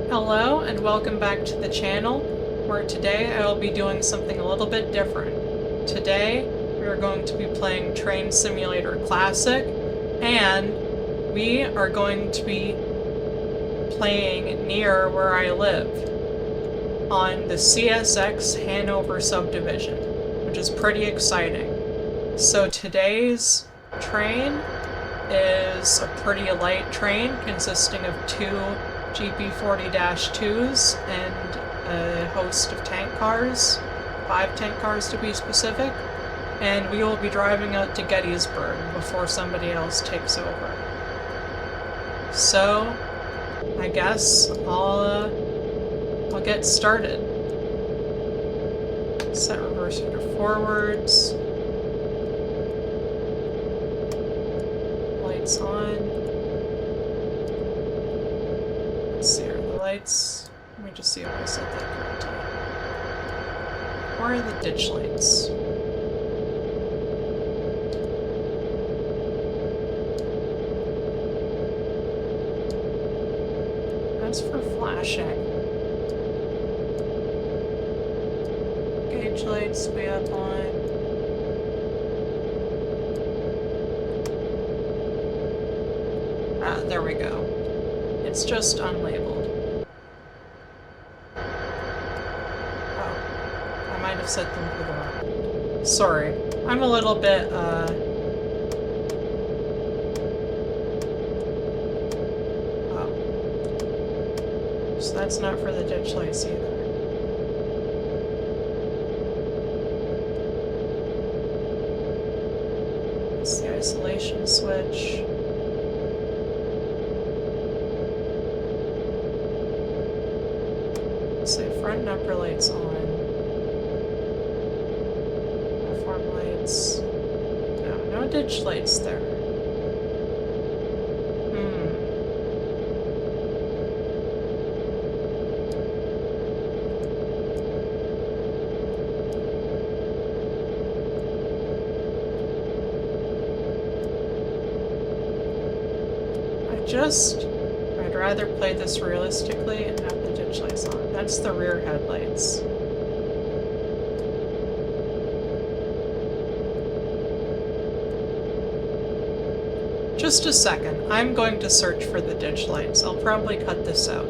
Hello and welcome back to the channel, where today I will be doing something a little bit different. Today we are going to be playing Train Simulator Classic, and we are going to be playing near where I live, on the CSX Hanover subdivision, which is pretty exciting. So today's train is a pretty light train consisting of two GP40-2s and a host of tank cars, 5 tank cars to be specific, and we will be driving out to Gettysburg before somebody else takes over. So, I guess I'll get started. Set reverser to forwards. Lights on. Let's see, are the lights? Let me just see if I set that correctly. Where are the ditch lights? That's for flashing. Gauge lights way up on. Ah, there we go. It's just unlabeled. Oh, I might have set them for the wrong. Sorry, I'm a little bit, Oh, so that's not for the ditch lights either. It's the isolation switch. So front and upper lights on. Platform lights. No ditch lights there. I'd rather play this realistically and have the ditch lights on. That's the rear headlights. Just a second. I'm going to search for the ditch lights. I'll probably cut this out.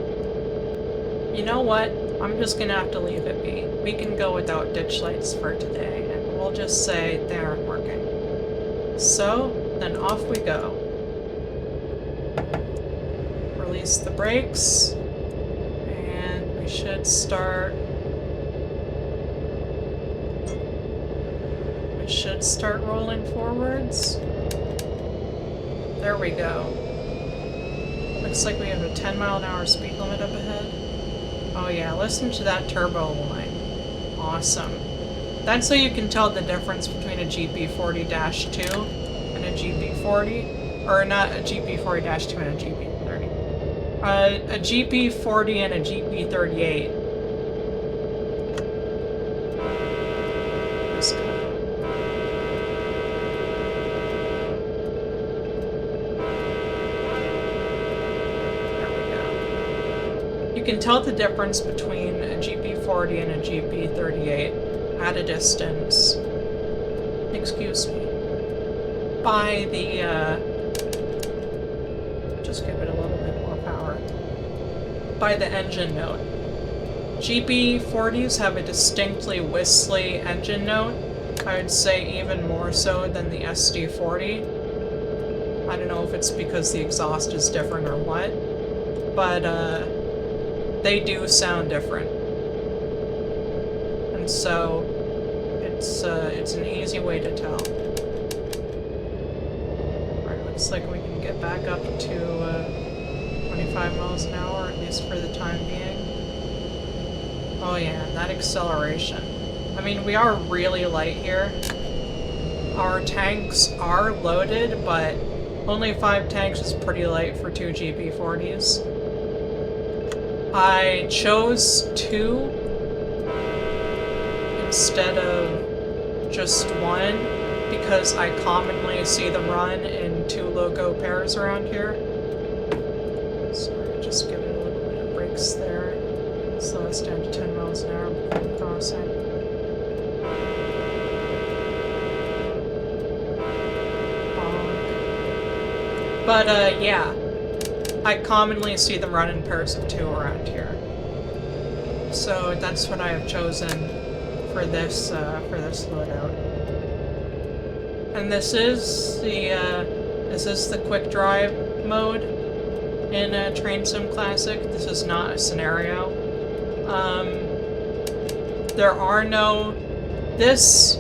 You know what? I'm just gonna have to leave it be. We can go without ditch lights for today, and we'll just say they aren't working. So, then off we go. Release the brakes, and we should start. We should start rolling forwards. There we go. Looks like we have a 10-mile-an-hour speed limit up ahead. Oh yeah, listen to that turbo line. Awesome. That's so you can tell the difference between a GP40-2 and a GP40, or not a GP40-2 and a GP30. A GP40 and a GP38. Just go. There we go. You can tell the difference between a GP40 and a GP38 at a distance. Excuse me. By the, just give it a little bit more power. By the engine note. GP40s have a distinctly whistly engine note. I would say even more so than the SD40. I don't know if it's because the exhaust is different or what, but they do sound different. And so it's an easy way to tell. Alright, looks like we can get back up to 25 miles an hour, at least for the time being. Oh yeah, that acceleration. I mean, we are really light here. Our tanks are loaded, but only 5 tanks is pretty light for 2 GP40s. I chose 2 instead of just 1 because I commonly see them run in 2 loco pairs around here. Sorry, just give it a little bit of brakes there. goes down to 10 miles an hour before crossing. But, yeah. I commonly see them run in pairs of 2 around here. So that's what I have chosen for this loadout. And this is the quick drive mode in Train Sim Classic. This is not a scenario. There are no... This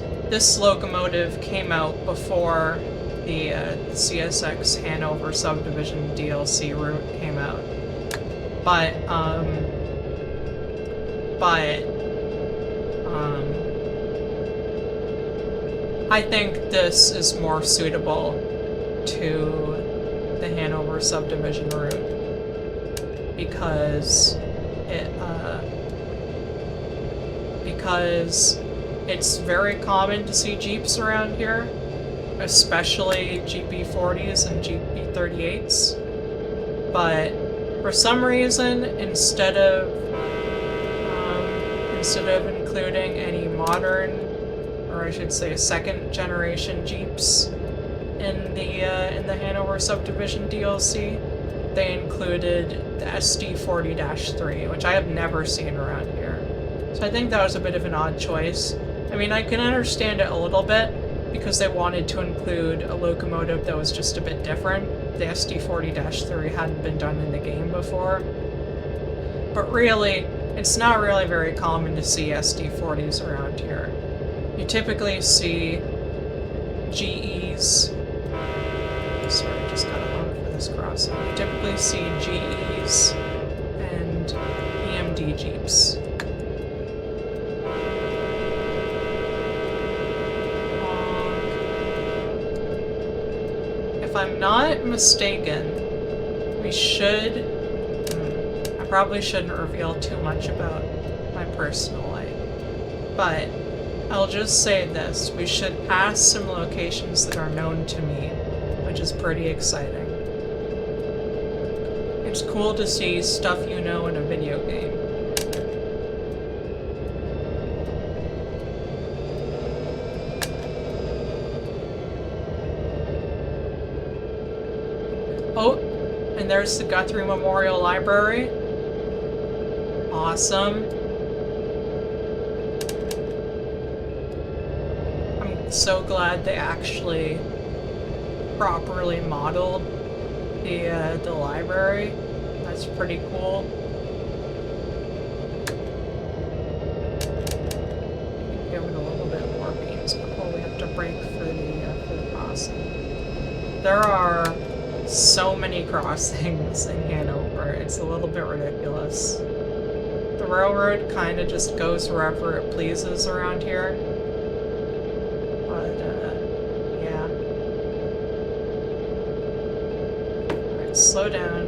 locomotive came out before the CSX Hanover subdivision DLC route came out. But I think this is more suitable to the Hanover subdivision route because it's very common to see Jeeps around here, especially GP40s and GP38s. But for some reason, instead of including any modern, or I should say second generation Jeeps in the Hanover subdivision DLC, they included the SD40-3, which I have never seen around here. So I think that was a bit of an odd choice. I mean, I can understand it a little bit because they wanted to include a locomotive that was just a bit different. The SD40-3 hadn't been done in the game before. But really, it's not really very common to see SD40s around here. You typically see GEs. Sorry, I just got a honk for this crossing. You typically see GEs and EMD Jeeps. If I'm not mistaken, we should... I probably shouldn't reveal too much about my personal life, but I'll just say this. We should pass some locations that are known to me, which is pretty exciting. It's cool to see stuff you know in a video game. Oh, and there's the Guthrie Memorial Library. Awesome. I'm so glad they actually properly modeled the library. That's pretty cool. Give it a little bit more beans before we have to break for the crossing. There are so many crossings in Hanover. It's a little bit ridiculous. The railroad kind of just goes wherever it pleases around here. But, yeah. Alright, slow down.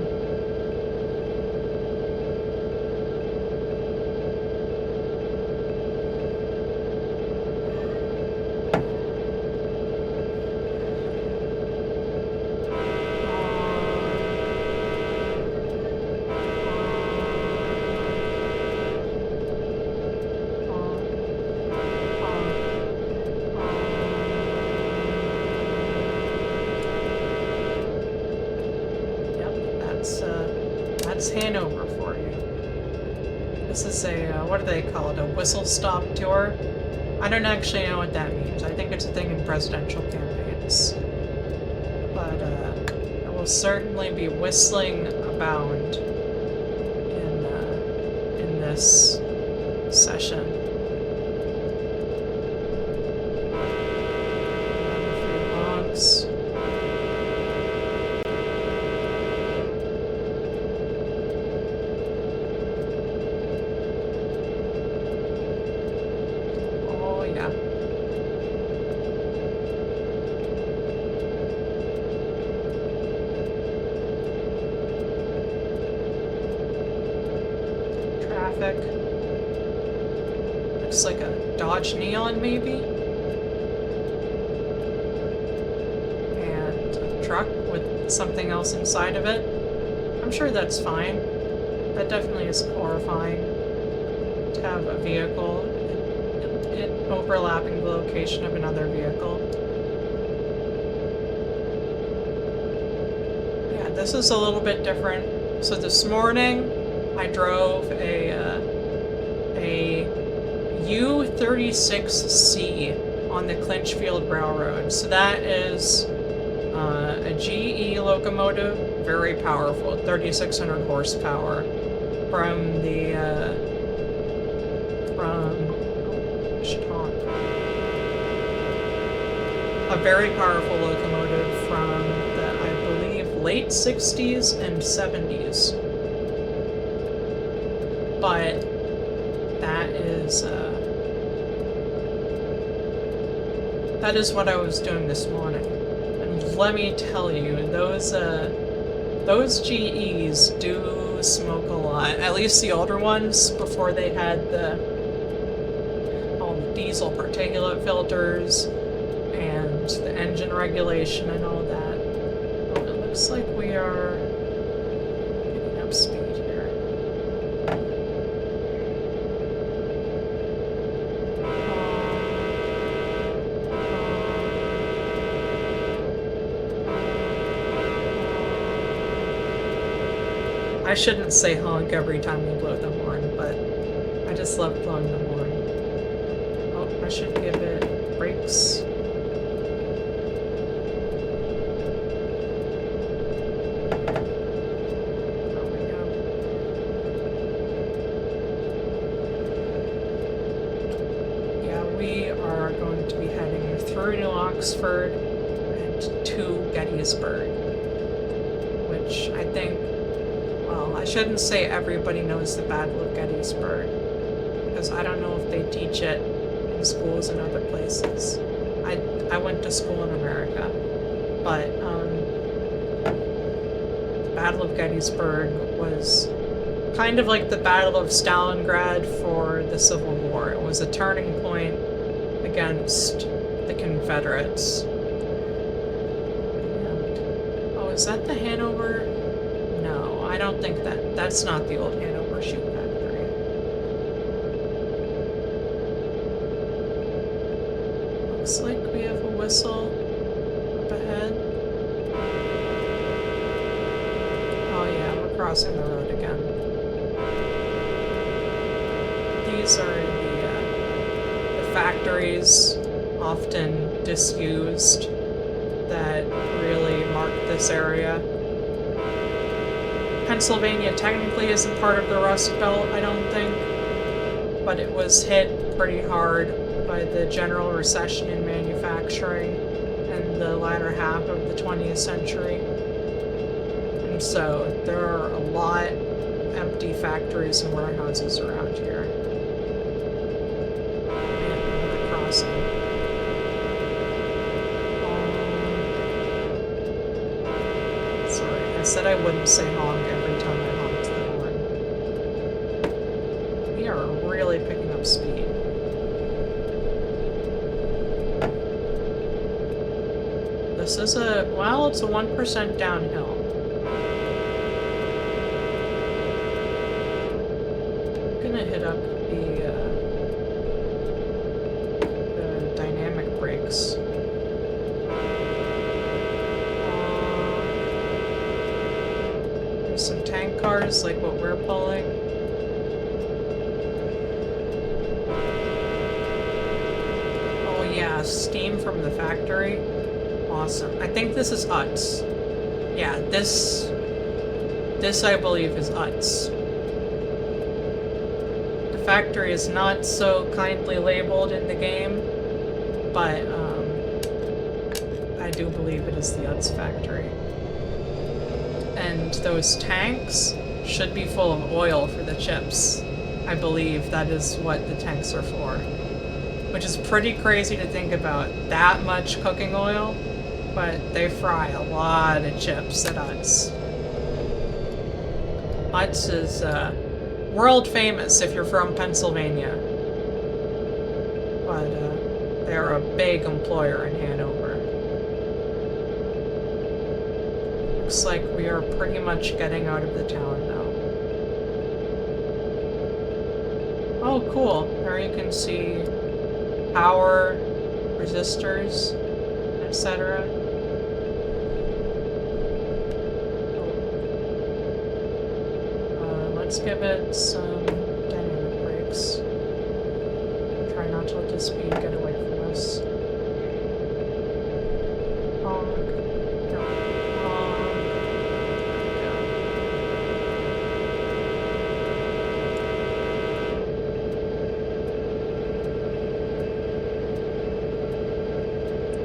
That's Hanover for you. This is a, what do they call it? A whistle-stop tour? I don't actually know what that means. I think it's a thing in presidential campaigns. But, I will certainly be whistling abound in this session. A few honks. Looks like a Dodge Neon, maybe? And a truck with something else inside of it. I'm sure that's fine. That definitely is horrifying. to have a vehicle overlapping the location of another vehicle. Yeah, this is a little bit different. So this morning, I drove a U-36C on the Clinchfield Railroad. So that is a GE locomotive, very powerful, 3,600 horsepower, from the a very powerful locomotive from the, I believe, late 60s and 70s. But that is what I was doing this morning. And let me tell you, those GEs do smoke a lot. At least the older ones, before they had all the diesel particulate filters and the engine regulation and all that. Oh, it looks like we are picking up speed here. I shouldn't say honk every time we blow the horn, but I just love blowing the horn. Oh, I should give it brakes. There we go. Yeah, we are going to be heading through New Oxford and to Gettysburg, which I think, well, I shouldn't say everybody knows the Battle of Gettysburg, because I don't know if they teach it in schools in other places. I went to school in America, but the Battle of Gettysburg was kind of like the Battle of Stalingrad for the Civil War. It was a turning point against the Confederates. And, oh, is that the Hanover? No, I don't think that's not the old Hanover shoe factory. Looks like we have a whistle up ahead. Oh yeah, we're crossing the road again. These are the factories, often disused, that really mark this area. Pennsylvania technically isn't part of the Rust Belt, I don't think, but it was hit pretty hard by the general recession in manufacturing in the latter half of the 20th century. And so there are a lot of empty factories and warehouses around here. And another crossing. Sorry, I said I wouldn't say honk every time I honked the horn. We are really picking up speed. This is well, it's a 1% downhill. I'm gonna hit up the dynamic brakes. There's some tank cars like what we're pulling. Oh yeah, steam from the factory. Awesome. I think this is Utz. Yeah, this I believe is Utz. The factory is not so kindly labeled in the game, but I do believe it is the Utz factory. And those tanks should be full of oil for the chips. I believe that is what the tanks are for. Which is pretty crazy to think about. That much cooking oil, but they fry a lot of chips at Utz. Utz is world famous if you're from Pennsylvania. But they're a big employer in Hanover. Looks like we are pretty much getting out of the town now. Oh, cool. There you can see power, resistors, etc. Let's give it some dynamic brakes. Try not to let the speed get away from us. Honk. No. Honk. Go.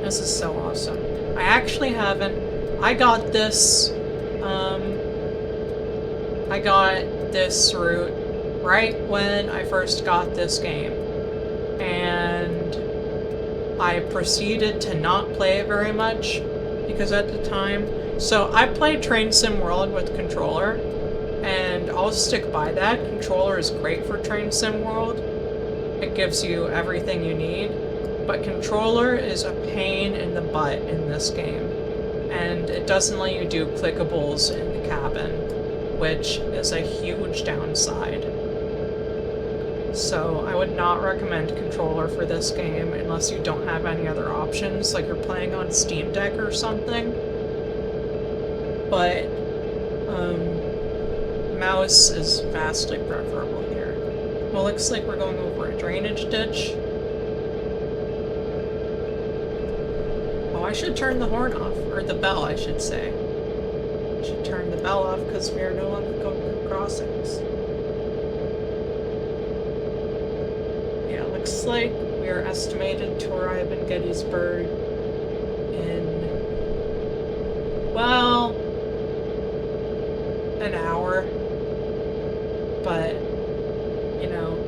This is so awesome. I actually haven't. I got this route right when I first got this game, and I proceeded to not play it very much because at the time, so I played Train Sim World with controller, and I'll stick by that. Controller is great for Train Sim World. It gives you everything you need, but controller is a pain in the butt in this game, and it doesn't let you do clickables in the cabin, which is a huge downside. So I would not recommend controller for this game unless you don't have any other options, like you're playing on Steam Deck or something. But mouse is vastly preferable here. Well, looks like we're going over a drainage ditch. Oh, I should turn the horn off, or the bell, I should say. Should turn the bell off because we are no longer going through crossings. Yeah, looks like we are estimated to arrive in Gettysburg in, well, an hour. But, you know,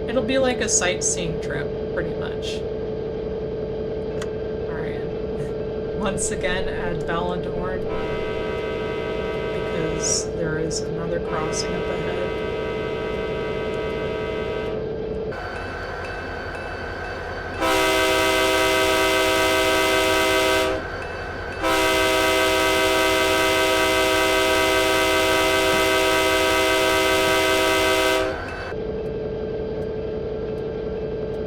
it'll be like a sightseeing trip, pretty much. Alright. Once again, add bell and horn, because there is another crossing up ahead.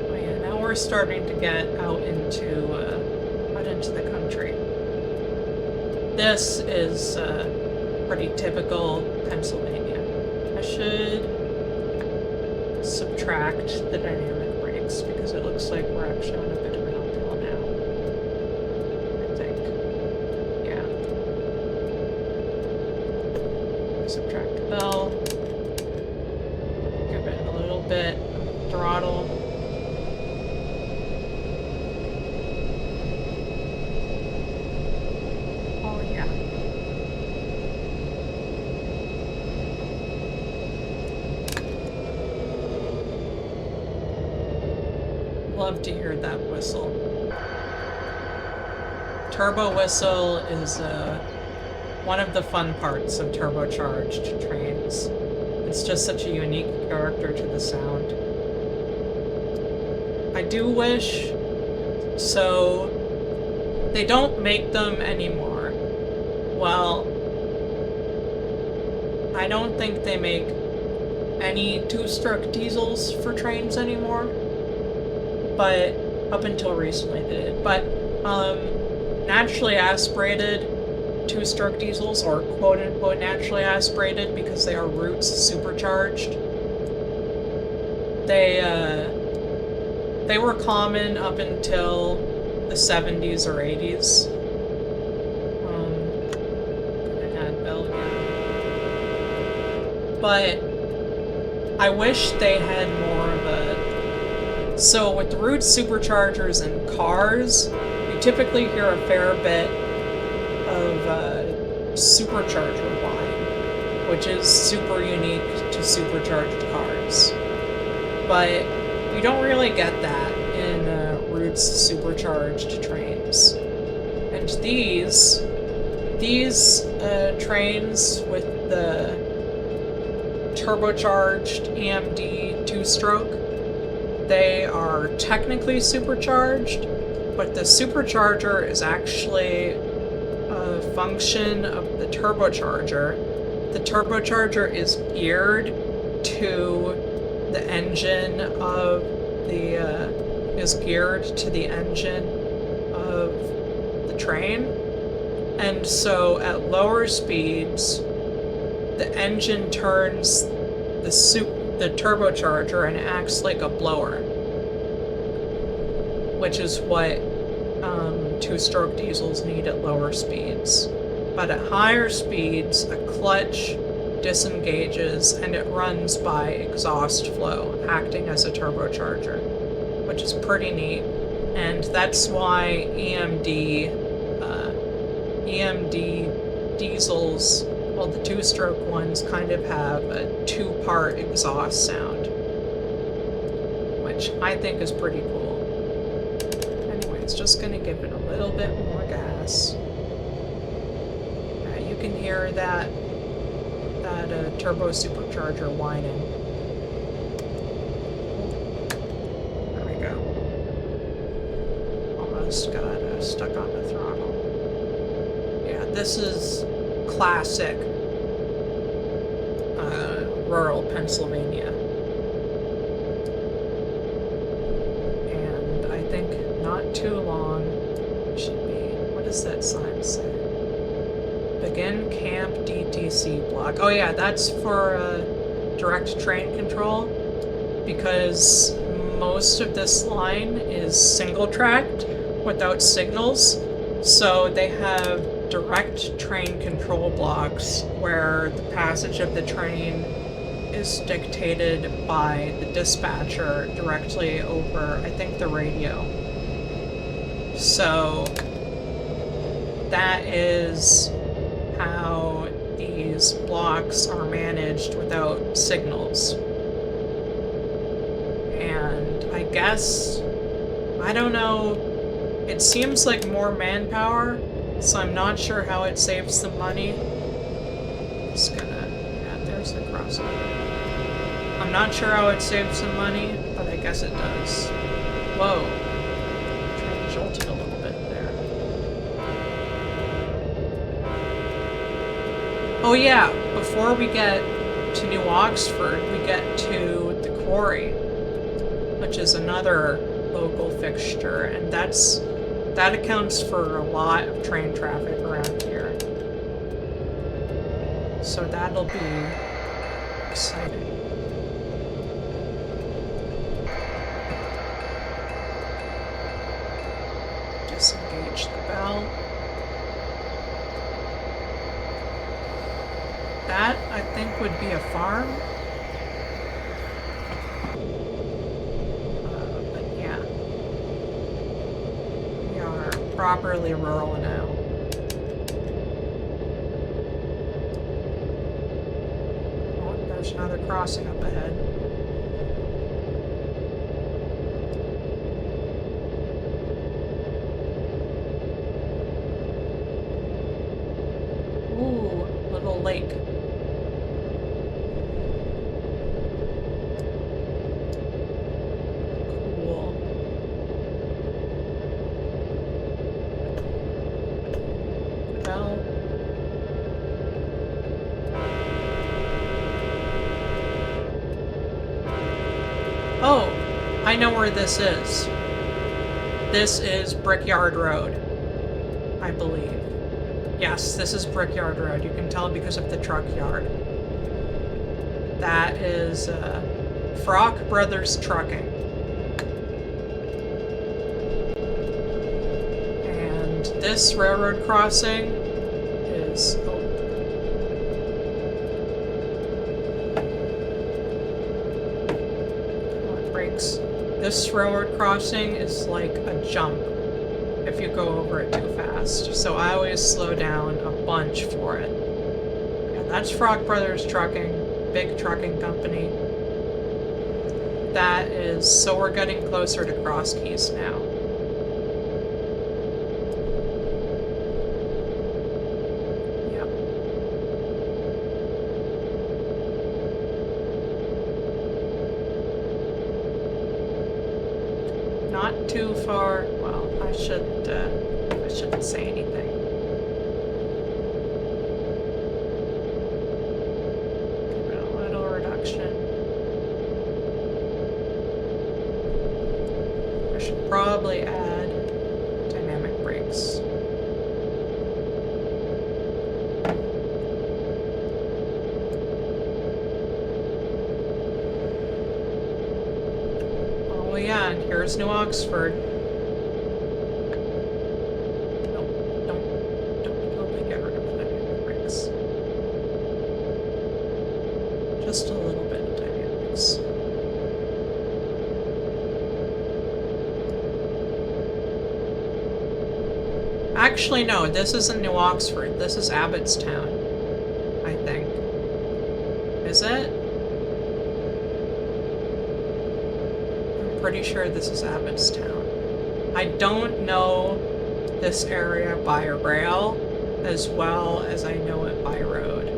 Oh yeah, now we're starting to get out into the country. This is pretty typical Pennsylvania. I should subtract the dynamic brakes because it looks like we're actually on a bit of an uphill now. I think. Yeah. Subtract the bell. Give it a little bit of throttle. Love to hear that whistle. Turbo whistle is one of the fun parts of turbocharged trains. It's just such a unique character to the sound. I do wish, so they don't make them anymore. Well, I don't think they make any two-stroke diesels for trains anymore. But up until recently they did. But naturally aspirated two-stroke diesels, or quote-unquote naturally aspirated because they are roots supercharged, they were common up until the 70s or 80s. Gonna add bell again. But I wish they had more of a... So with root superchargers in cars, you typically hear a fair bit of supercharger whine, which is super unique to supercharged cars. But you don't really get that in Root's supercharged trains. And these trains with the turbocharged EMD two-stroke, they are technically supercharged, but the supercharger is actually a function of the turbocharger. The turbocharger is geared to the engine of the is geared to the engine of the train, and so at lower speeds the engine turns the turbocharger and acts like a blower, which is what two-stroke diesels need at lower speeds. But at higher speeds, a clutch disengages and it runs by exhaust flow, acting as a turbocharger, which is pretty neat. And that's why EMD diesels, well, the two-stroke ones kind of have a two-part exhaust sound, which I think is pretty cool. Anyways, just gonna give it a little bit more gas. You can hear that turbo supercharger whining. There we go. Almost got stuck on the throttle. Yeah, this is classic rural Pennsylvania. And I think not too long should be, what does that sign say? Begin camp DTC block. Oh yeah, that's for direct train control, because most of this line is single tracked without signals, so they have direct train control blocks where the passage of the train is dictated by the dispatcher directly over, I think, the radio. So that is how these blocks are managed without signals. And I guess, I don't know, it seems like more manpower, so I'm not sure how it saves them money. Just gonna, yeah, there's the crossing. I'm not sure how it saves them money, but I guess it does. Whoa. Train jolted a little bit there. Oh yeah, before we get to New Oxford, we get to the quarry, which is another local fixture, and that accounts for a lot of train traffic around here. So that'll be exciting. Disengage the bell. That, I think, would be a farm. But yeah. We are properly rural now. Oh, there's another crossing up ahead. Ooh, little lake. Cool. Bell. Oh, I know where this is. This is Brickyard Road, I believe. Yes, this is Brickyard Road. You can tell because of the truck yard. That is Frock Brothers Trucking. And this railroad crossing is... Oh. Come on, brakes. This railroad crossing is like a jump if you go over it too fast. So I always slow down a bunch for it. Yeah, that's Frock Brothers Trucking, big trucking company. That is, so we're getting closer to Cross Keys now. Yep. Not too far. Well, I shouldn't say anything. Give it a little reduction. probably add dynamic brakes. Oh yeah, and here's New Oxford. Don't totally get rid of the dynamic brakes. Just a little bit of dynamics. Actually, no, this isn't New Oxford. This is Abbottstown, I think. Is it? I'm pretty sure this is Abbottstown. I don't know this area by rail as well as I know it by road.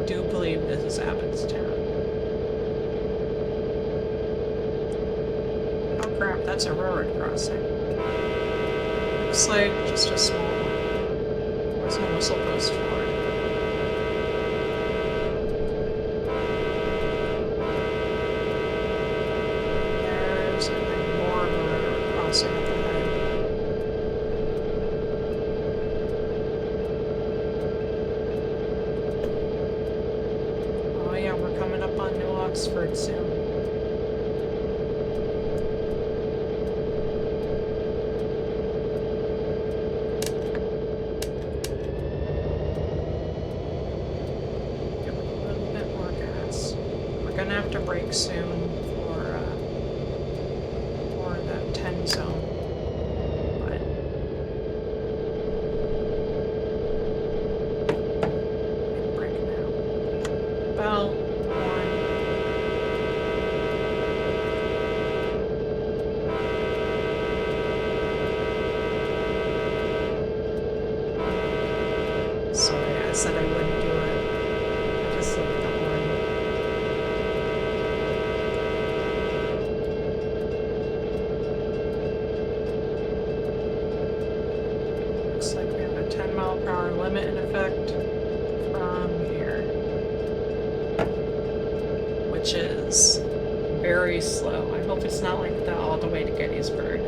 I do believe this is Abbottstown. Oh crap, that's a railroad crossing. Looks like just a small one. There's no whistle post for it. There's more of a railroad crossing up ahead. Oh yeah, we're coming up on New Oxford soon. We're gonna have to brake soon for that 10 zone. But brake now. About 1. Sorry, I said I wouldn't do it. I just looked at the horn. Looks like we have a 10-mile-per-hour limit in effect from here, which is very slow. I hope it's not like that all the way to Gettysburg.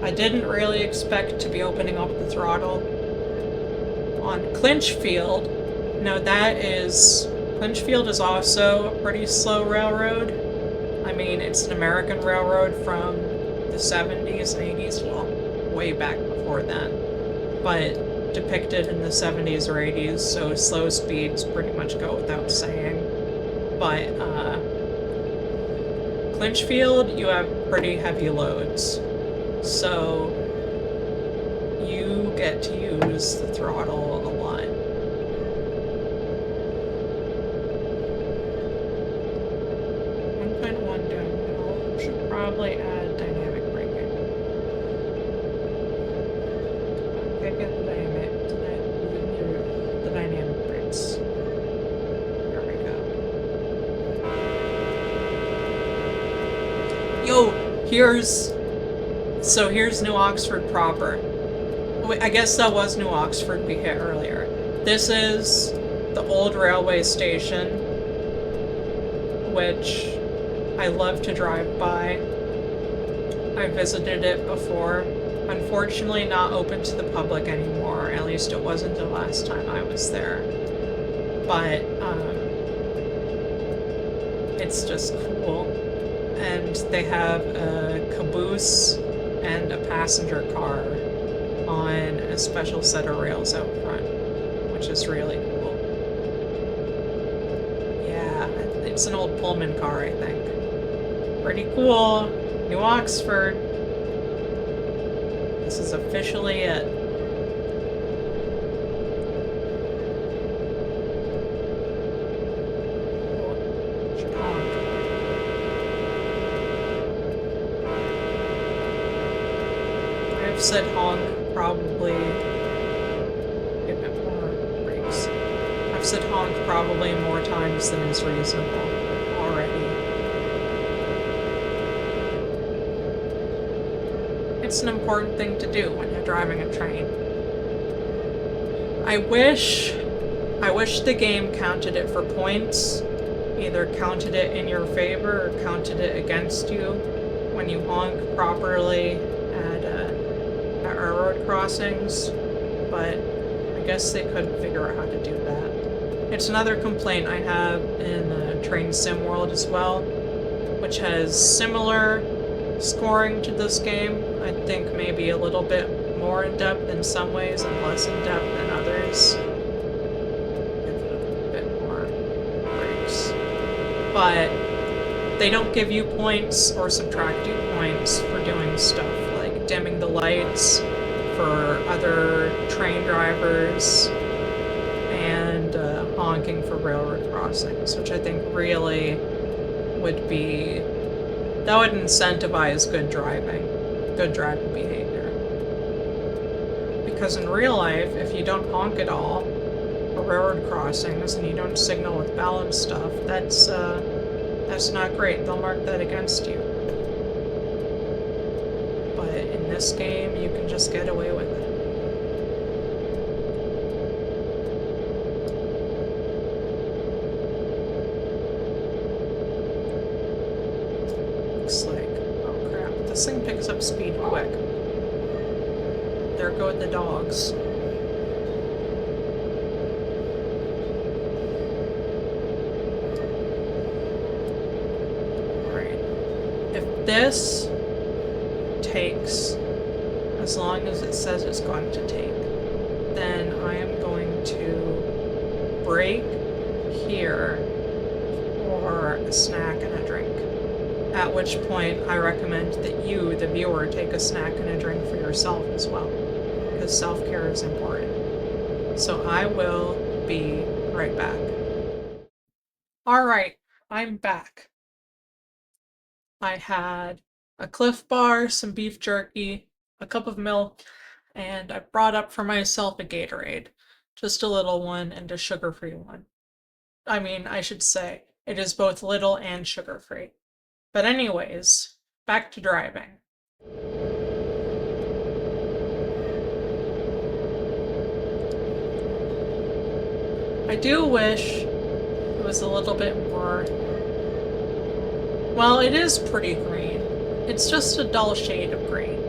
I didn't really expect to be opening up the throttle on Clinchfield. No, Clinchfield is also a pretty slow railroad. I mean, it's an American railroad from the 70s and 80s, well, way back before then, but depicted in the 70s or 80s, so slow speeds pretty much go without saying. But, Clinchfield, you have pretty heavy loads, so you get to use the throttle a lot. Should probably add dynamic braking. Okay, get the dynamic brakes. There we go. Yo, here's New Oxford proper. Wait, I guess that was New Oxford we hit earlier. This is the old railway station, which I love to drive by. I visited it before. Unfortunately, not open to the public anymore. At least it wasn't the last time I was there. But, it's just cool. And they have a caboose and a passenger car on a special set of rails out front, which is really cool. Yeah, it's an old Pullman car, I think. Pretty cool. New Oxford. This is officially it. Should honk. I've said honk probably. Give it more brakes. I've said honk probably more times than is reasonable already. It's an important thing to do when you're driving a train. I wish the game counted it for points, either counted it in your favor or counted it against you when you honk properly at railroad crossings, but I guess they couldn't figure out how to do that. It's another complaint I have in the Train Sim world as well, which has similar scoring to this game. I think maybe a little bit more in depth in some ways and less in depth than others. Give it a bit more breaks. But they don't give you points or subtract you points for doing stuff like dimming the lights for other train drivers and honking for railroad crossings, which I think really would be, that would incentivize good driving behavior. Because in real life, if you don't honk at all for railroad crossings and you don't signal with balance stuff, that's not great. They'll mark that against you. But in this game, you can just get away with it. Looks like, oh crap, this thing picks up speed quick. There go the dogs. Alright. If this takes as long as it says it's going to take, then I am going to break here for a snack and a drink. At which point I recommend that you, the viewer, take a snack and a drink for yourself as well, because self-care is important. So I will be right back. Alright, I'm back. I had a Cliff Bar, some beef jerky, a cup of milk, and I brought up for myself a Gatorade. Just a little one and a sugar-free one. I mean, I should say, it is both little and sugar-free. But anyways, back to driving. I do wish it was a little bit more... Well, it is pretty green. It's just a dull shade of green.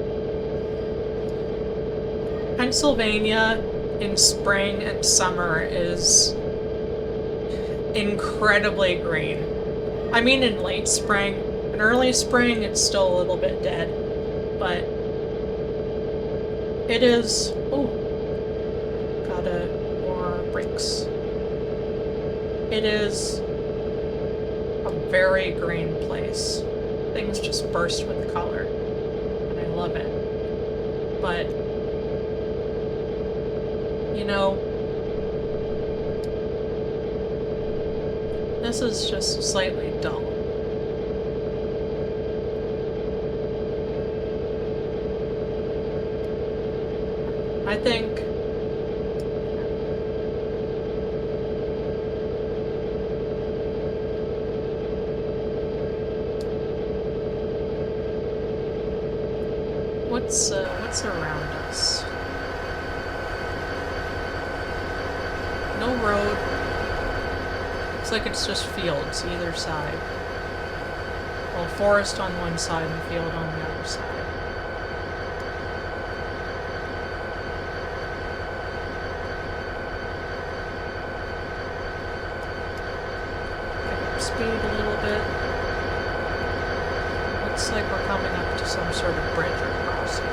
Pennsylvania in spring and summer is incredibly green. I mean in late spring. In early spring, it's still a little bit dead, but it is... Oh, gotta more brakes. It is a very green place. Things just burst with color, and I love it. But, you know, this is just slightly dull. I think what's around us? No road. Looks like it's just fields either side. Well, forest on one side and field on the other side. Speed a little bit. Looks like we're coming up to some sort of bridge or crossing.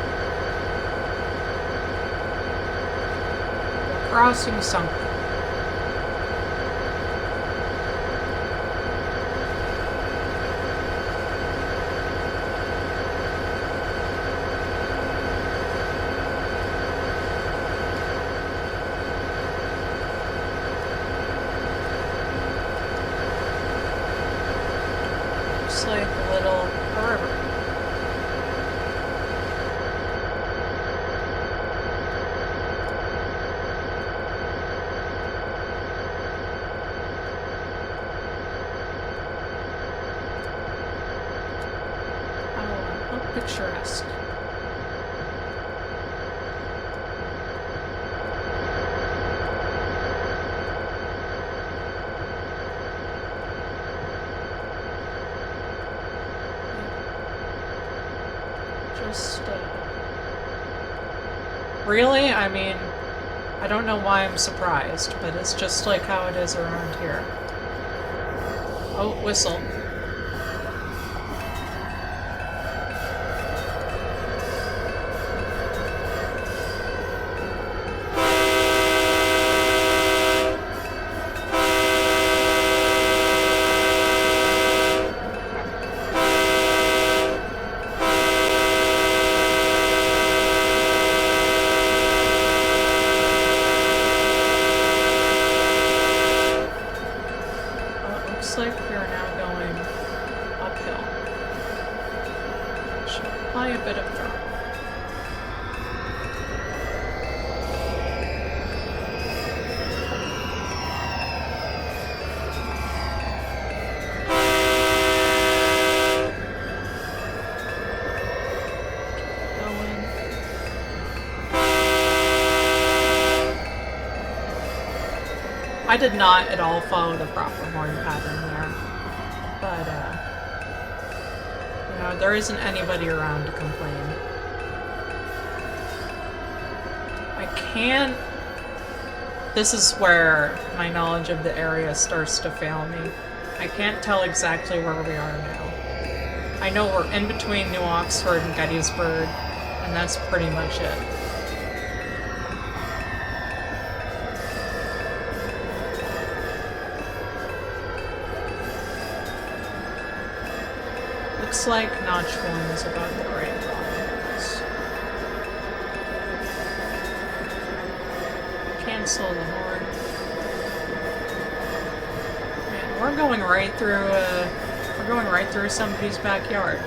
We're crossing something. Like a little river. How picturesque. Really? I mean, I don't know why I'm surprised, but it's just like how it is around here. Oh, whistle. Looks like we are now going uphill. Should apply a bit of drop. I did not at all follow the proper horn pattern there, but, you know, there isn't anybody around to complain. I can't... This is where my knowledge of the area starts to fail me. I can't tell exactly where we are now. I know we're in between New Oxford and Gettysburg, and that's pretty much it. Looks like notch 1 is about the right province. Cancel the horn. Man, we're going right through somebody's backyard.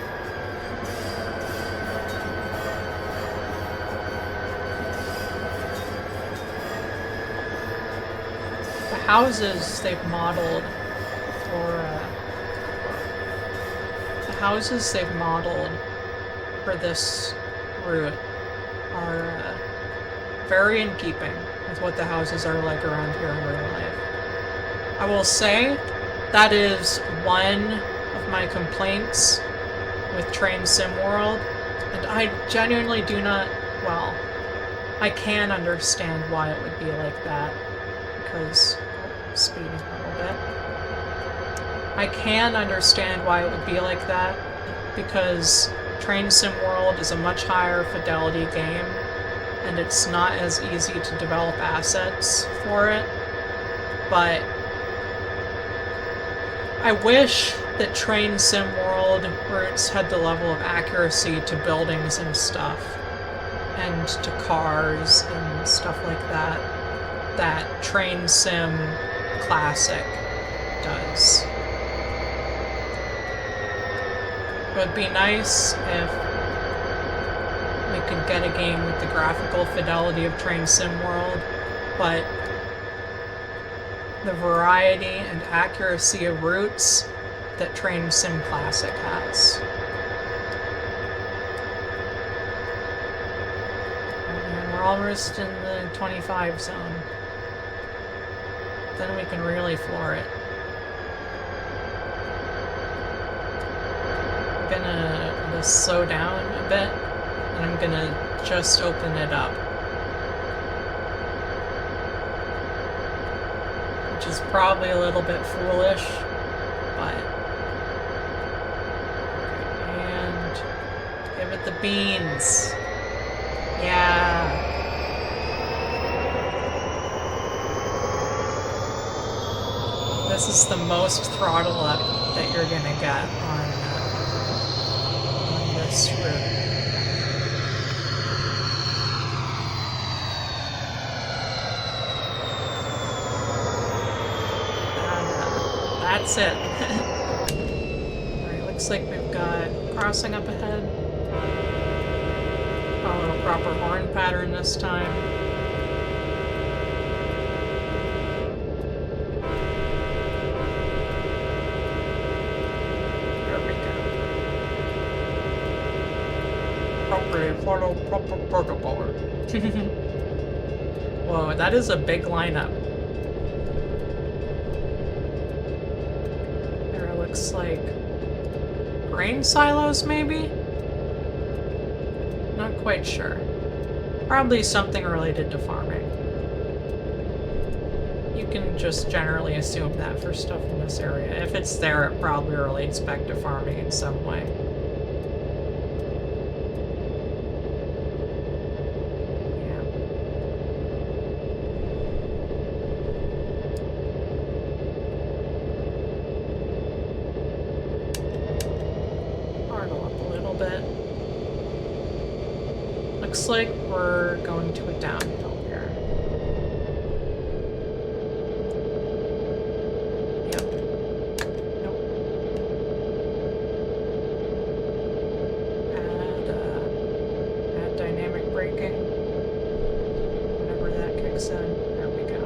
The houses they've modeled for this route are very in keeping with what the houses are like around here in real life. I will say that is one of my complaints with Train Sim World, and I genuinely do not, well, I can understand why it would be like that, because, speeding a little bit. I can understand why it would be like that, because Train Sim World is a much higher fidelity game, and it's not as easy to develop assets for it, but I wish that Train Sim World routes had the level of accuracy to buildings and stuff, and to cars and stuff like that, that Train Sim Classic does. It would be nice if we could get a game with the graphical fidelity of Train Sim World, but the variety and accuracy of routes that Train Sim Classic has. And we're almost in the 25 zone. Then we can really floor it. I'm gonna slow down a bit, and I'm gonna just open it up. Which is probably a little bit foolish, but... And give it the beans. Yeah. This is the most throttle up that you're gonna get on this route. That's it. Alright, looks like we've got crossing up ahead. Follow a proper horn pattern this time. There we go. Properly follow proper protocol. Whoa, that is a big lineup. Looks like grain silos, maybe? Not quite sure. Probably something related to farming. You can just generally assume that for stuff in this area. If it's there, it probably relates back to farming in some way. Looks like we're going to a downhill here. Yep. Nope. Add dynamic braking. Whenever that kicks in. There we go.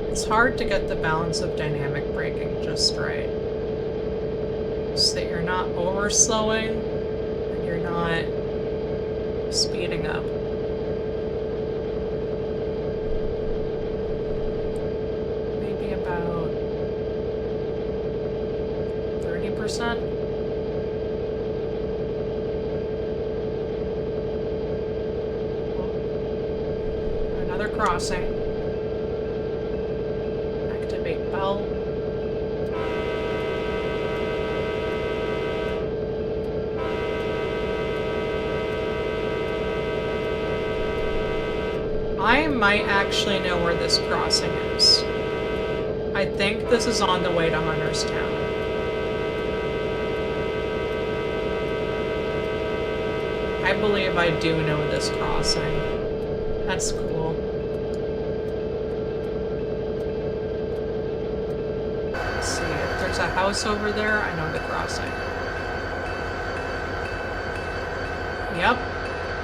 It's hard to get the balance of dynamic braking just right. So that you're not over-slowing and you're not speeding up. Maybe about 30%. Another crossing. I might actually know where this crossing is. I think this is on the way to Hunterstown. I believe I do know this crossing. That's cool. Let's see, if there's a house over there, I know the crossing. Yep,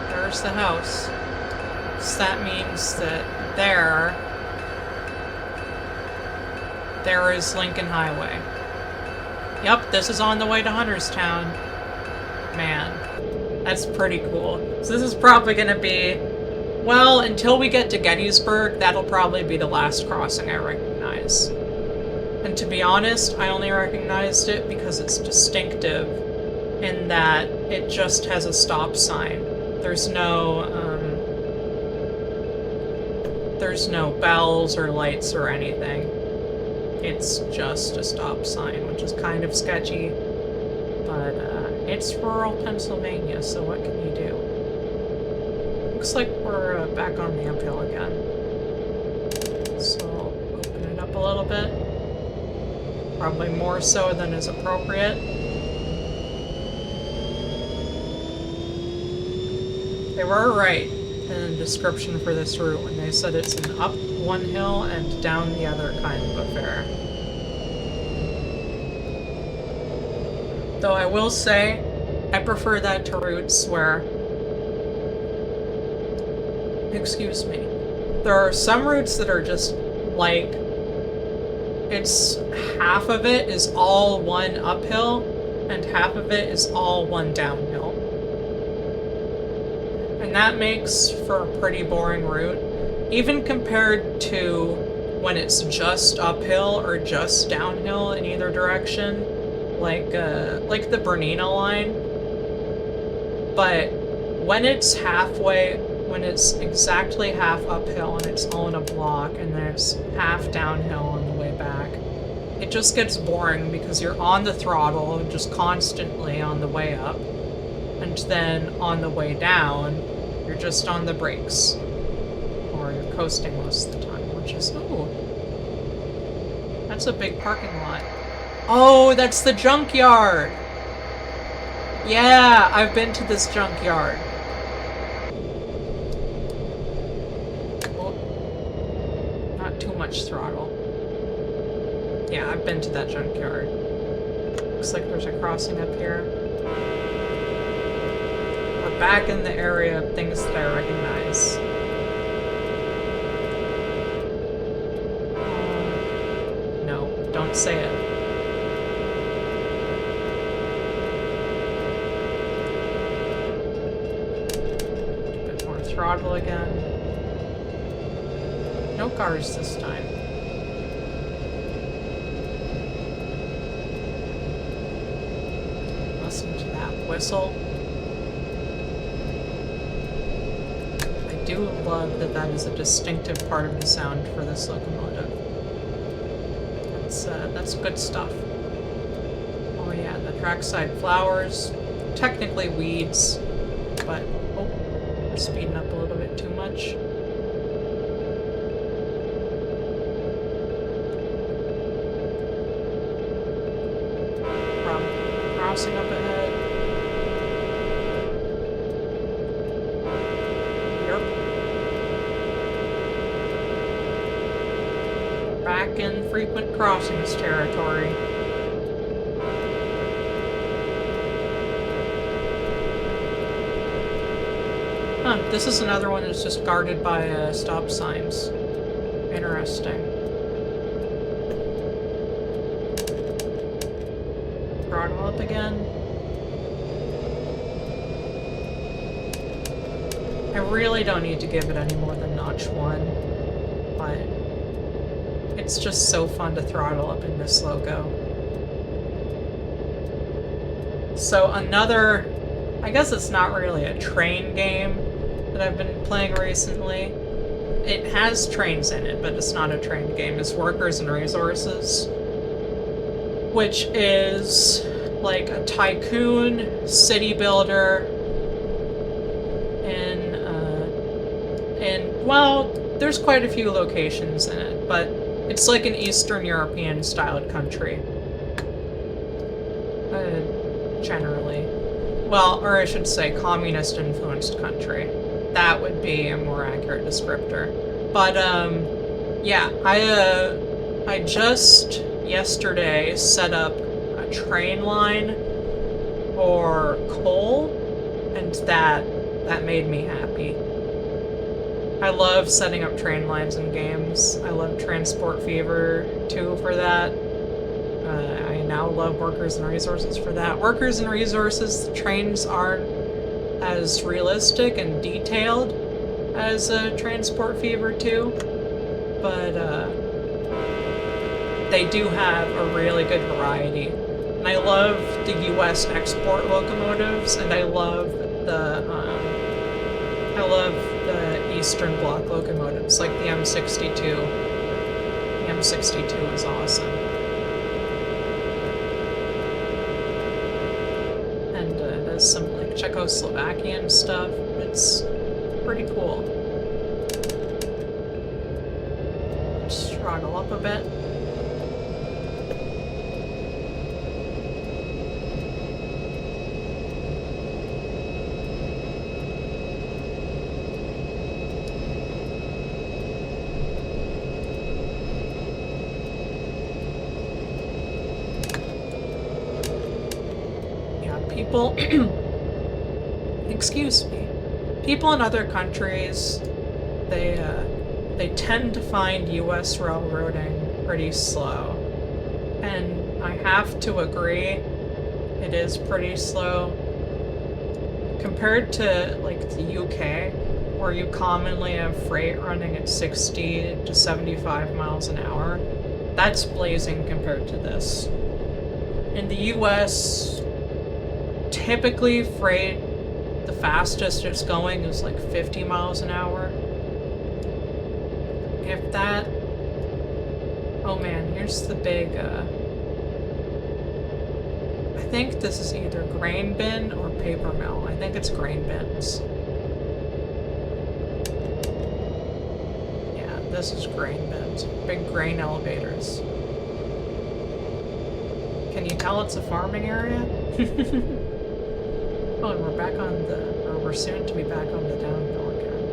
there's the house. So that means that there is Lincoln Highway. Yep, this is on the way to Hunterstown. Man, that's pretty cool. So this is probably gonna be, well, until we get to Gettysburg, that'll probably be the last crossing I recognize. And to be honest, I only recognized it because it's distinctive in that it just has a stop sign. There's no bells or lights or anything. It's just a stop sign, which is kind of sketchy, but it's rural Pennsylvania, so what can you do? Looks like we're back on the uphill again. So I'll open it up a little bit. Probably more so than is appropriate. They were right in the description for this route when they said it's an up one hill and down the other kind of affair. Though I will say, I prefer that to routes where, excuse me, there are some routes that are just like, it's half of it is all one uphill and half of it is all one downhill. And that makes for a pretty boring route, even compared to when it's just uphill or just downhill in either direction, like the Bernina line. But when it's exactly half uphill and it's all in a block and there's half downhill on the way back, it just gets boring because you're on the throttle just constantly on the way up, and then on the way down, you're just on the brakes. Or you're coasting most of the time, which is, ooh, that's a big parking lot. Oh, that's the junkyard! Yeah, I've been to this junkyard. Oh, not too much throttle. Yeah, I've been to that junkyard. Looks like there's a crossing up here. We're back in the area of things that I recognize. No, don't say it. A bit more throttle again. No cars this time. whistle. I do love that that is a distinctive part of the sound for this locomotive. That's good stuff. Oh yeah, the trackside flowers, technically weeds, but oh, we're speeding up a little bit too much. Crossing up ahead. Yep. Back in frequent crossings territory. Huh, this is another one that's just guarded by stop signs. Interesting. Throttle up again. I really don't need to give it any more than notch 1, but it's just so fun to throttle up in this loco. So another, I guess it's not really a train game that I've been playing recently. It has trains in it, but it's not a train game. It's Workers and Resources, which is like a tycoon city builder in well, there's quite a few locations in it, but it's like an Eastern European styled country. Generally. Well, or I should say communist influenced country. That would be a more accurate descriptor. But yeah, I just yesterday set up a train line for coal, and that made me happy. I love setting up train lines in games. I love Transport Fever 2 for that. I now love Workers and Resources for that. Workers and Resources, the trains aren't as realistic and detailed as Transport Fever 2, but they do have a really good variety. And I love the US export locomotives, and I love the Eastern Bloc locomotives, like the M62. The M62 is awesome. And it has some like Czechoslovakian stuff. It's pretty cool. Just throttle up a bit. People, excuse me, people in other countries, they tend to find US railroading pretty slow. And I have to agree, it is pretty slow. Compared to, like, the UK, where you commonly have freight running at 60 to 75 miles an hour, that's blazing compared to this. In the US, typically freight, the fastest it's going is like 50 miles an hour. If that... Oh man, here's the big, I think this is either grain bin or paper mill. I think it's grain bins. Yeah, this is grain bins. Big grain elevators. Can you tell it's a farming area? Oh, and we're back on or we're soon to be back on the downhill again.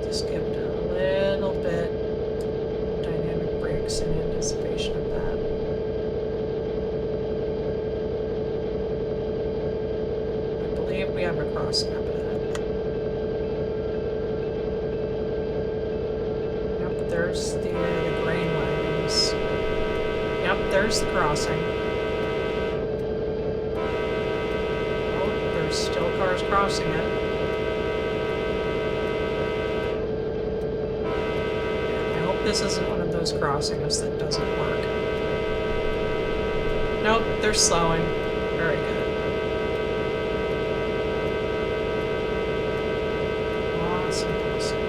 Just give it a little bit of dynamic brakes in anticipation of that. I believe we have a crossing up ahead. Yep, there's the grain wagons. Yep, there's the crossing. Oh, there's still cars crossing it. I hope this isn't one of those crossings that doesn't work. Nope, they're slowing. Very good. Awesome, awesome.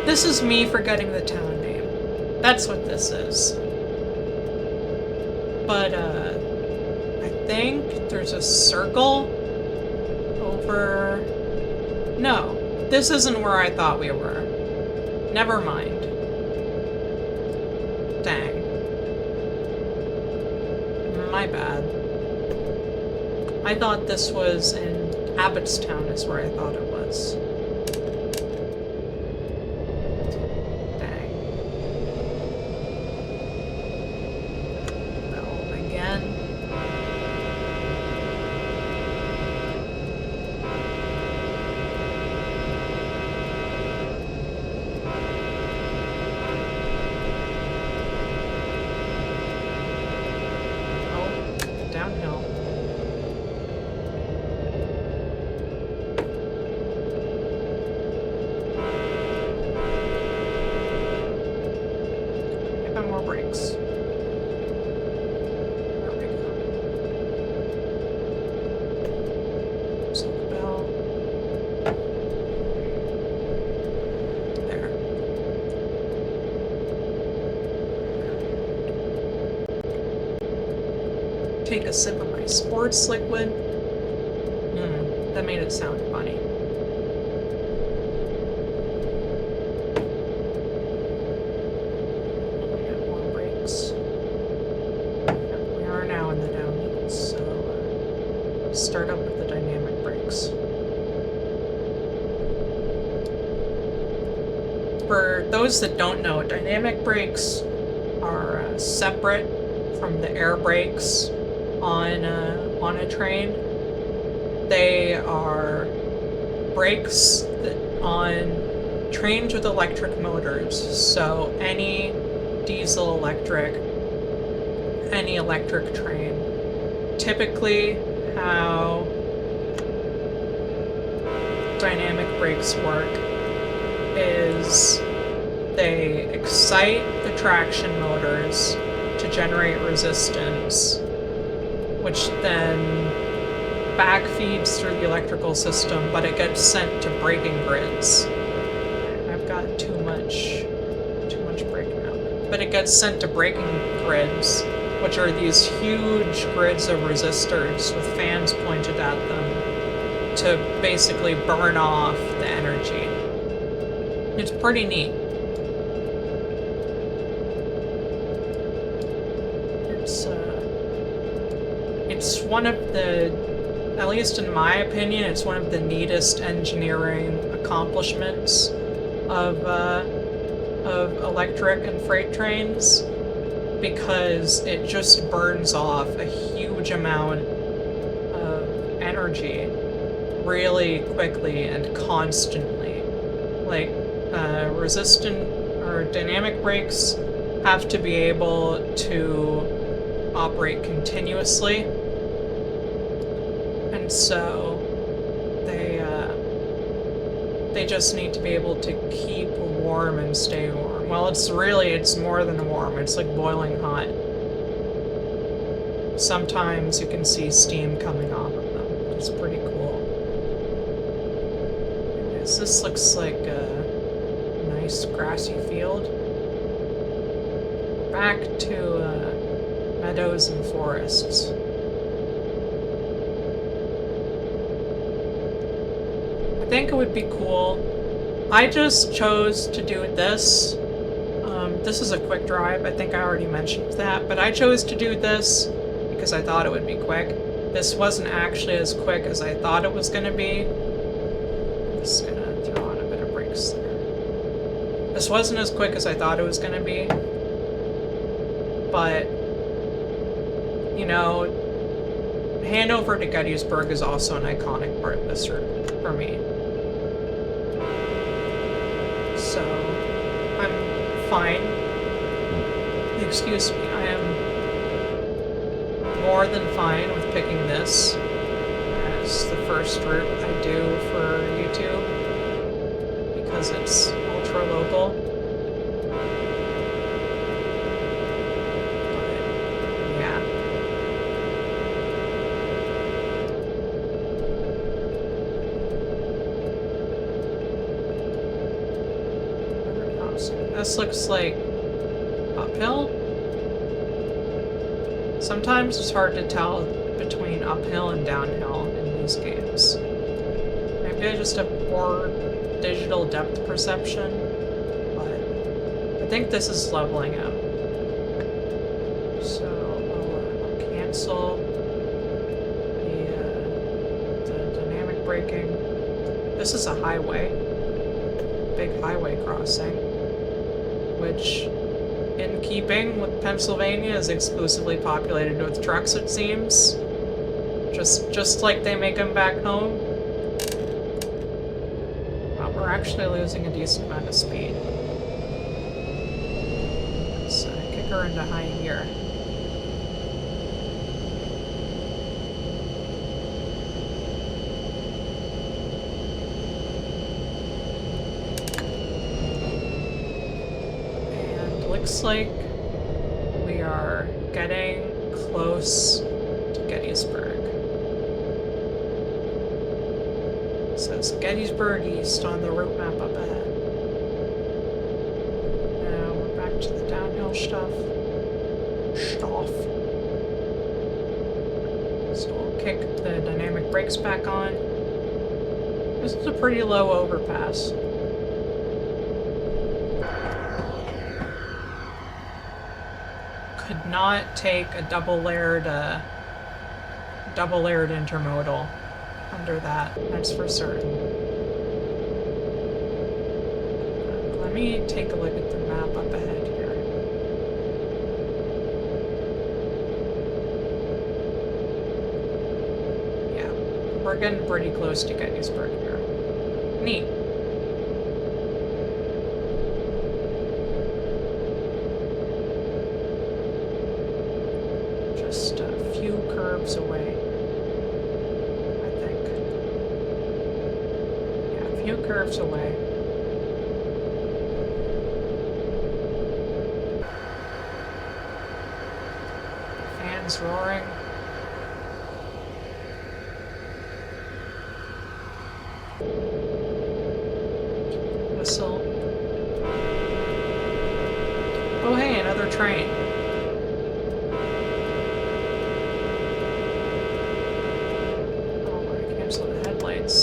This is me forgetting the town name. That's what this is. But, I think there's a circle over... No, this isn't where I thought we were. Never mind. Dang. My bad. I thought this was in Abbottstown is where I thought it was. Dang. Well, again. Oh, downhill. Brakes. There we go. So the bell. There. Take a sip of my sports liquid. That made it sound funny. Start up with the dynamic brakes. For those that don't know, dynamic brakes are separate from the air brakes on a train. They are brakes on trains with electric motors. So any diesel electric, any electric train. Typically, how dynamic brakes work is they excite the traction motors to generate resistance, which then backfeeds through the electrical system, but it gets sent to braking grids. I've got too much braking out. But it gets sent to braking grids, which are these huge grids of resistors with fans pointed at them to basically burn off the energy. It's pretty neat. It's one of the, at least in my opinion, it's one of the neatest engineering accomplishments of electric and freight trains, because it just burns off a huge amount of energy really quickly and constantly. Like, resistant or dynamic brakes have to be able to operate continuously, and so they just need to be able to keep warm and stay warm. Well, it's more than warm, it's like boiling hot. Sometimes you can see steam coming off of them. It's pretty cool. Anyways, this looks like a nice grassy field. Back to meadows and forests. I think it would be cool. I just chose to do this. This is a quick drive. I think I already mentioned that, but I chose to do this because I thought it would be quick. This wasn't actually as quick as I thought it was going to be. I'm just going to throw on a bit of brakes there. This wasn't as quick as I thought it was going to be, but, you know, Hanover to Gettysburg is also an iconic part of this for me. So, I'm fine. Excuse me, I am more than fine with picking this. It's the first route I do for YouTube because it's ultra local. But yeah. This looks like uphill. Sometimes it's hard to tell between uphill and downhill in these games. Maybe I just have poor digital depth perception, but I think this is leveling out. So I'll cancel the dynamic braking. This is a highway, big highway crossing, which, in keeping with Pennsylvania, is exclusively populated with trucks, it seems. Just like they make them back home. Well, we're actually losing a decent amount of speed. Let's kick her into high gear. Looks like we are getting close to Gettysburg. It says Gettysburg East on the route map up ahead. Now we're back to the downhill stuff. So we'll kick the dynamic brakes back on. This is a pretty low overpass. Could not take a double-layered intermodal under that, that's for certain. Let me take a look at the map up ahead here. Yeah, we're getting pretty close to Gettysburg here. Neat. Just a few curves away, I think. Yeah, a few curves away. Fans roaring. Whistle. Oh hey, another train. Headlights.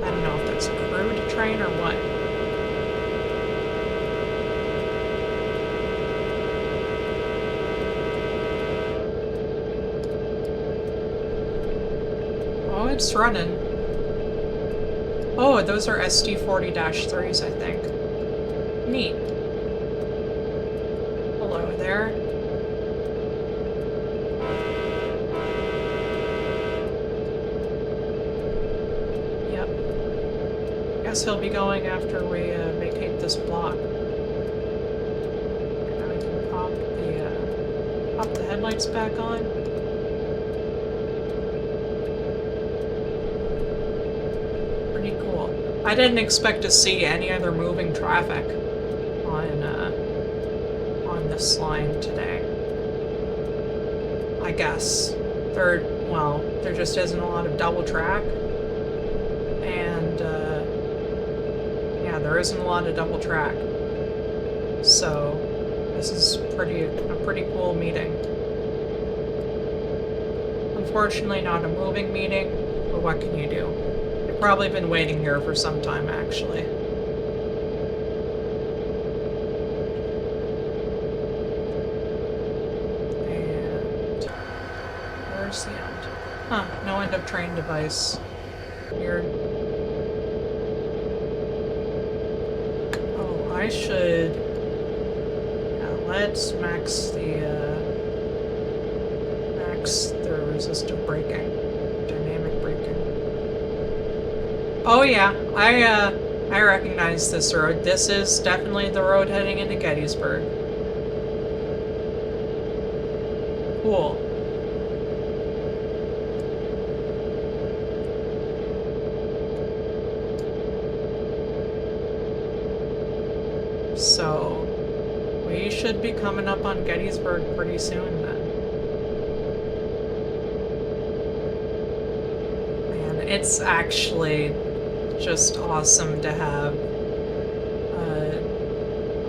I don't know if that's a crude train or what. Oh, it's running. Oh, those are SD40-3s, I think. Neat. Hello there. Guess he'll be going after we vacate this block. And now we can pop the headlights back on. Pretty cool. I didn't expect to see any other moving traffic on this line today. I guess there just isn't a lot of double track. There isn't a lot of double track, so this is a pretty cool meeting. Unfortunately, not a moving meeting, but what can you do? I've probably been waiting here for some time, actually. And where's the end? Huh? No end of train device. Weird. I should... Yeah, let's max the resistive braking. Dynamic braking. Oh yeah, I recognize this road. This is definitely the road heading into Gettysburg. cool. So, we should be coming up on Gettysburg pretty soon then. Man, it's actually just awesome to have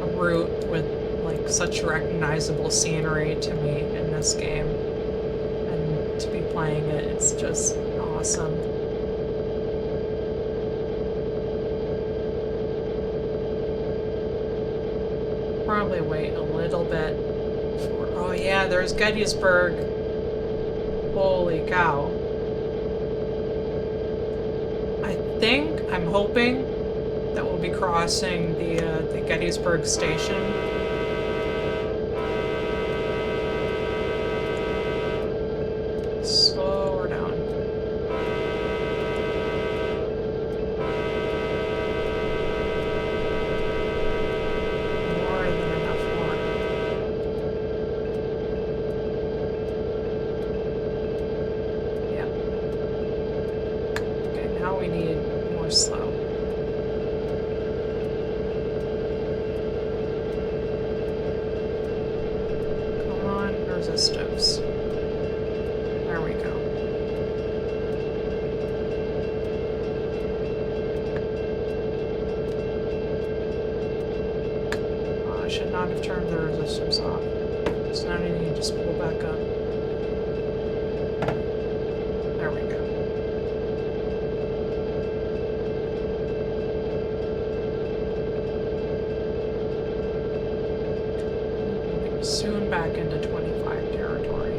a route with like such recognizable scenery to me in this game. And to be playing it, it's just awesome. Probably wait a little bit for, oh yeah, there's Gettysburg. Holy cow. I'm hoping that we'll be crossing the Gettysburg station. Slow her down. More than enough more. Yeah. Okay, now we need more slow. Come on, resistives. There we go. Oh, I should not have turned the resistors off. So now I need to just pull back up. There we go. Soon back into 25 territory.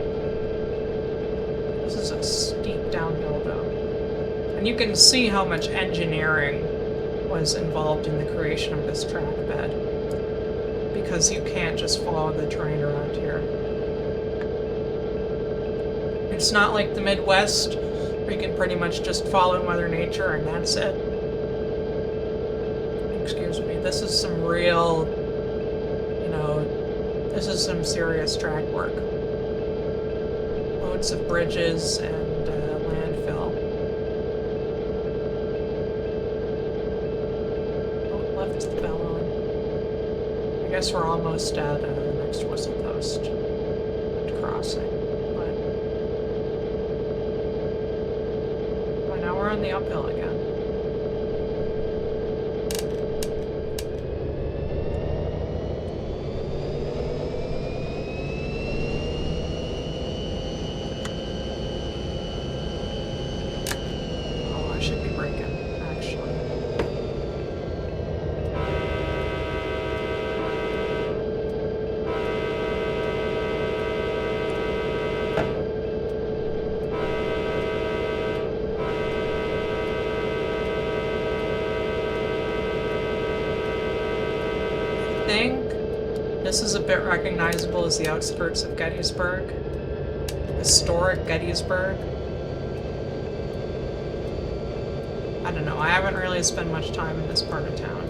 This is a steep downhill though. And you can see how much engineering was involved in the creation of this track bed. Because you can't just follow the terrain around here. It's not like the Midwest, where you can pretty much just follow Mother Nature and that's it. Excuse me, this is some real, this is some serious track work. Loads of bridges and landfill. Oh, left the bell on. I guess we're almost at the next whistle post and crossing. But now we're on the uphill again. This is a bit recognizable as the outskirts of Gettysburg. Historic Gettysburg. I don't know, I haven't really spent much time in this part of town.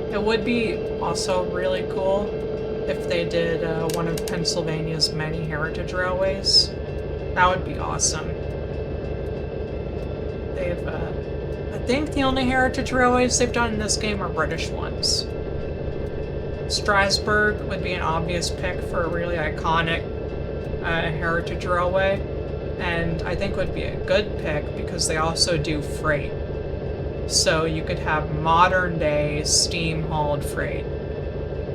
It would be also really cool if they did one of Pennsylvania's many heritage railways. That would be awesome. They've, I think the only heritage railways they've done in this game are British ones. Strasbourg would be an obvious pick for a really iconic heritage railway, and I think would be a good pick because they also do freight. So you could have modern day steam hauled freight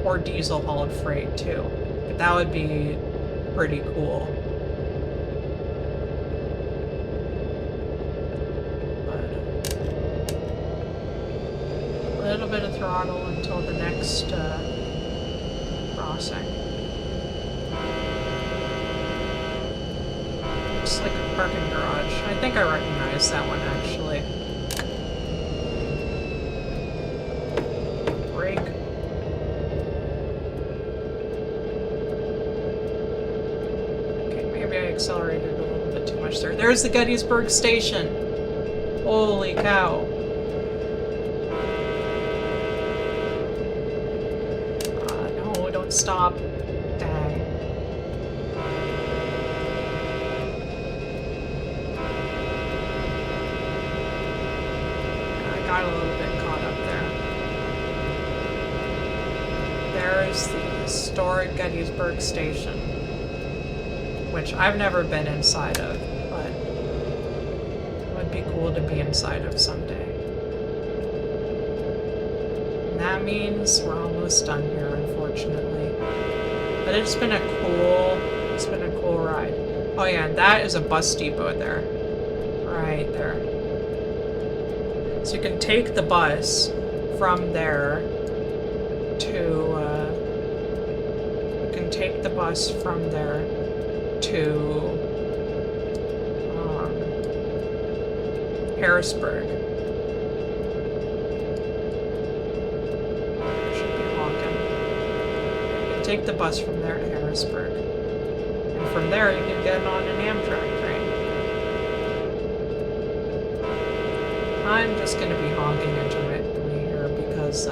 or diesel hauled freight too. But that would be pretty cool. But a little bit of throttle until the next crossing. looks like a parking garage. I think I recognize that one, actually. Brake. Okay, maybe I accelerated a little bit too much there. There's the Gettysburg station! Holy cow. No, don't stop. Dang. I got a little bit caught up there. There's the historic Gettysburg station, which I've never been inside of, but it would be cool to be inside of someday. And that means we're almost done here, unfortunately. But it's been a cool ride. Oh yeah, and that is a bus depot there. Right there. So you can take the bus from there to, Harrisburg. Should be honking. You can take the bus from there to Harrisburg. And from there you can get on an Amtrak train. I'm just going to be honking intermittently here because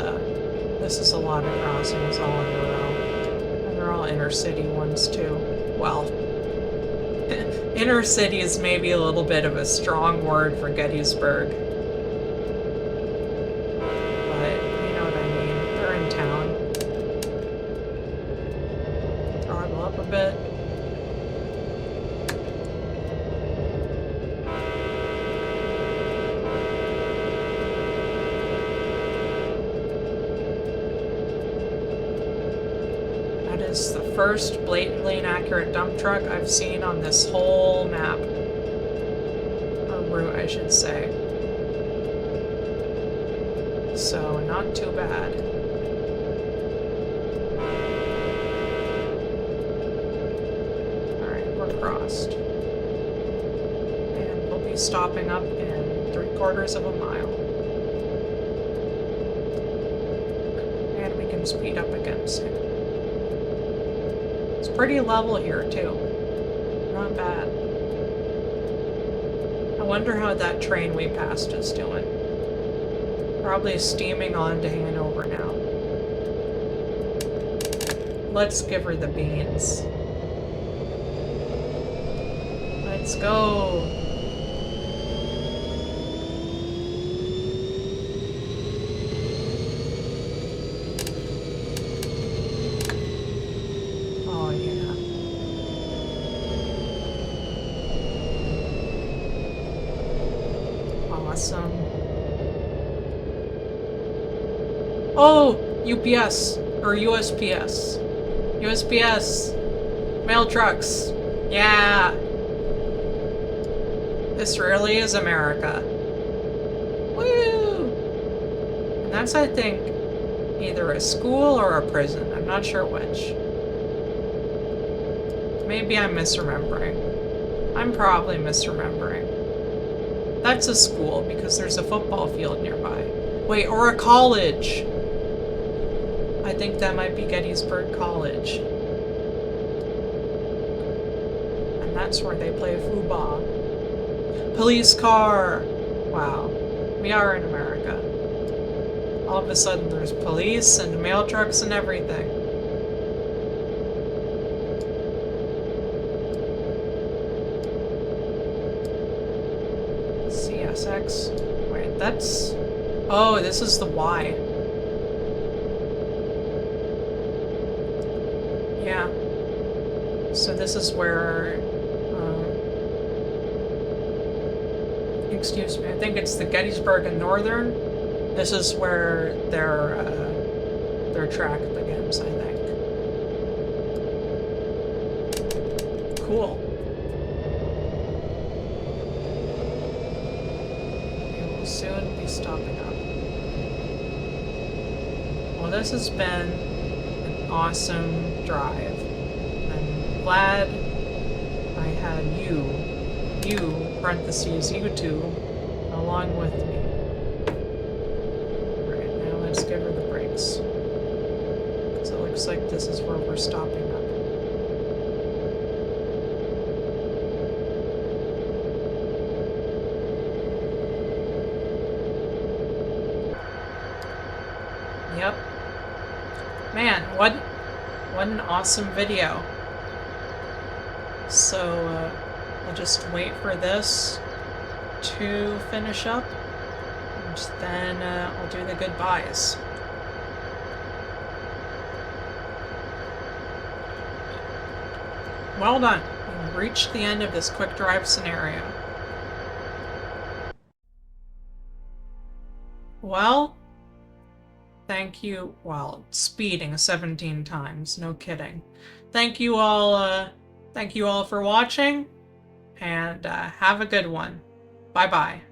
this is a lot of crossings all in a row. And they're all inner city ones too. Well, inner city is maybe a little bit of a strong word for Gettysburg. But you know what I mean. They're in town. Throttle up a bit. That is the first blatantly inaccurate dump truck I've seen on this whole map. Or route, I should say. So, not too bad. Alright, we're crossed. And we'll be stopping up in 3/4 of a mile. And we can speed up again soon. It's pretty level here, too. Not bad. I wonder how that train we passed is doing. Probably steaming on to Hanover now. Let's give her the beans. Let's go! Awesome. Oh! UPS. Or USPS. USPS. Mail trucks. Yeah! This really is America. Woo! And that's, I think, either a school or a prison. I'm not sure which. Maybe I'm misremembering. I'm probably misremembering. That's a school, because there's a football field nearby. Wait, or a college! I think that might be Gettysburg College. And that's where they play football. Police car! Wow. We are in America. All of a sudden there's police and mail trucks and everything. CSX. Wait, that's... Oh, this is the Y. Yeah. So this is where... excuse me, I think it's the Gettysburg and Northern. This is where their track begins, I think. Cool. Soon be stopping up. Well, this has been an awesome drive. I'm glad I had you you, parentheses, you two, along with me. Alright, now let's give her the brakes. Because it looks like this is where we're stopping up. Yep. Man, what an awesome video. So, I'll just wait for this to finish up, and then I'll do the goodbyes. Well done. We've reached the end of this quick drive scenario. Well, thank you. Well, speeding 17 times, no kidding. Thank you all for watching, and have a good one. Bye-bye.